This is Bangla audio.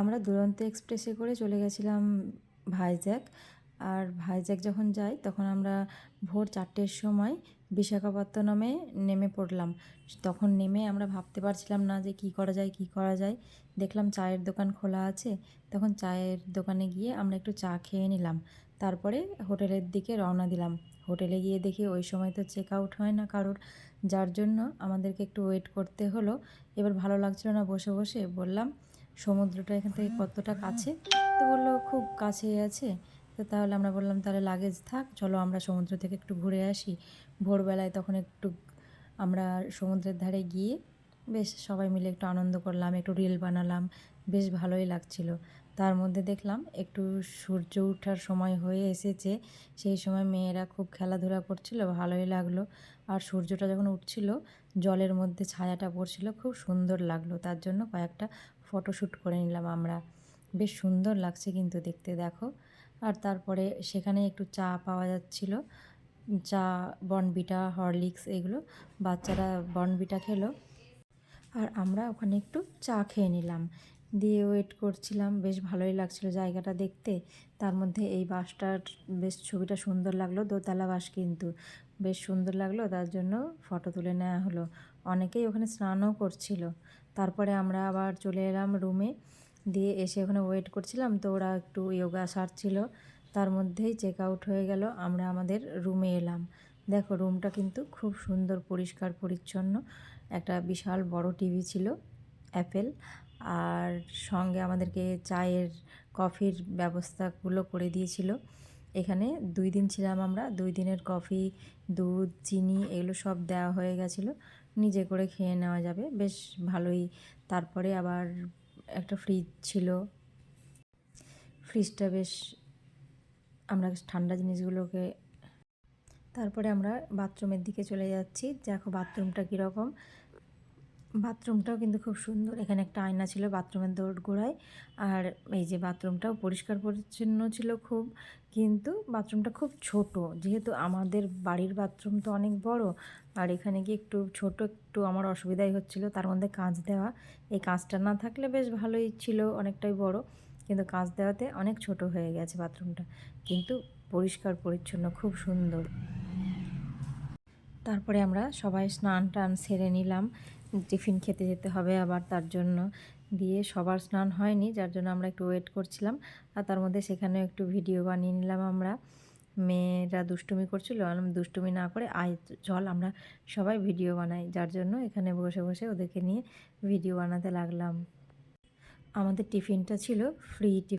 আমরা দুরন্ত এক্সপ্রেসে করে চলে গেছিলাম ভাইজ্যাগ। আর ভাইজ্যাগ যখন যাই তখন আমরা ভোর 4টের সময় বিশাখাপত্তনমে নেমে পড়লাম। তখন নেমে আমরা ভাবতে পারছিলাম না যে কী করা যায় কী করা যায়। দেখলাম চায়ের দোকান খোলা আছে, তখন চায়ের দোকানে গিয়ে আমরা একটু চা খেয়ে নিলাম। তারপরে হোটেলের দিকে রওনা দিলাম। হোটেলে গিয়ে দেখি ওই সময় তো চেক আউট হয় না কারোর, যার জন্য আমাদেরকে একটু ওয়েট করতে হলো। এবার ভালো লাগছিল না বসে বসে, বললাম সমুদ্রটা এখান থেকে কতটা কাছে? তো বললো খুব কাছেই আছে। তো তাহলে আমরা বললাম তাহলে লাগেজ থাক, চলো আমরা সমুদ্র থেকে একটু ঘুরে আসি। ভোরবেলায় তখন একটু আমরা সমুদ্রের ধারে গিয়ে বেশ সবাই মিলে একটু আনন্দ করলাম, একটু রিল বানালাম, বেশ ভালোই লাগছিল। তার মধ্যে দেখলাম একটু সূর্য ওঠার সময় হয়ে এসেছে, সেই সময় মেয়েরা খুব খেলাধুলা করছিল, ভালোই লাগলো। আর সূর্যটা যখন উঠছিল জলের মধ্যে ছায়াটা পড়ছিল, খুব সুন্দর লাগলো। তার জন্য কয়েকটা ফটোশ্যুট করে নিলাম আমরা। বেশ সুন্দর লাগছে কিন্তু দেখতে, দেখো। আর তারপরে সেখানে একটু চা পাওয়া যাচ্ছিল, চা, বর্নভিটা, হরলিক্স এগুলো। বাচ্চারা বর্নভিটা খেলো আর আমরা ওখানে একটু চা খেয়ে নিলাম। দিয়ে ওয়েট করছিলাম, বেশ ভালোই লাগছিল জায়গাটা দেখতে। তার মধ্যে এই বাসটার বেশ ছবিটা সুন্দর লাগলো, দোতলা বাস কিন্তু বেশ সুন্দর লাগলো, তার জন্য ফটো তুলে নেওয়া হলো। অনেকেই ওখানে স্নানও করছিল। তারপরে আমরা আবার চলে এলাম রুমে। দিয়ে এসে ওখানে ওয়েট করছিলাম, তো ওরা একটু যোগা সারছিল, তার মধ্যেই চেক আউট হয়ে গেল। আমরা আমাদের রুমে এলাম। দেখো রুমটা কিন্তু খুব সুন্দর, পরিষ্কার পরিচ্ছন্ন। একটা বিশাল বড় টিভি ছিল অ্যাপেল, আর সঙ্গে আমাদেরকে চায়ের, কফির ব্যবস্থাগুলো করে দিয়েছিল। এখানে 2 দিন ছিলাম আমরা, 2 দিনের কফি, দুধ, চিনি এগুলো সব দেওয়া হয়ে গেছিলো, নিজে করে খেয়ে নেওয়া যাবে, বেশ ভালোই। তারপরে আবার একটা ফ্রিজ ছিল, ফ্রিজটা বেশ, আমরা ঠান্ডা জিনিসগুলোকে। তারপরে আমরা বাথরুমের দিকে চলে যাচ্ছি, দেখো বাথরুমটা কীরকম। বাথরুমটাও কিন্তু খুব সুন্দর, এখানে একটা আয়না ছিল বাথরুমের দোরগোড়ায়। আর এই যে বাথরুমটাও পরিষ্কার পরিচ্ছন্ন ছিল খুব, কিন্তু বাথরুমটা খুব ছোট, যেহেতু আমাদের বাড়ির বাথরুম তো অনেক বড়। আর এখানে গিয়ে একটু ছোট, একটু আমার অসুবিধাই হচ্ছিল। তার মধ্যে কাঁচ দেওয়া, এই কাঁচটা না থাকলে বেশ ভালোই ছিল, অনেকটাই বড়, কিন্তু কাঁচ দেওয়াতে অনেক ছোট হয়ে গেছে বাথরুমটা, কিন্তু পরিষ্কার পরিচ্ছন্ন, খুব সুন্দর। তারপরে আমরা সবাই স্নান টান সেরে নিলাম, টিফিন খেতে যেতে হবে আবার, তার জন্য। দিয়ে সবার স্নান হয়নি, যার জন্য আমরা একটু ওয়েট করছিলাম। আর তার মধ্যে সেখানেও একটু ভিডিও বানিয়ে নিলাম আমরা। মেয়েরা দুষ্টুমি করছিল, দুষ্টুমি না করে আয় চল আমরা সবাই ভিডিও বানাই, যার জন্য এখানে বসে বসে ওদেরকে নিয়ে ভিডিও বানাতে লাগলাম। আমাদের টিফিনটা ছিল ফ্রি টিফিন।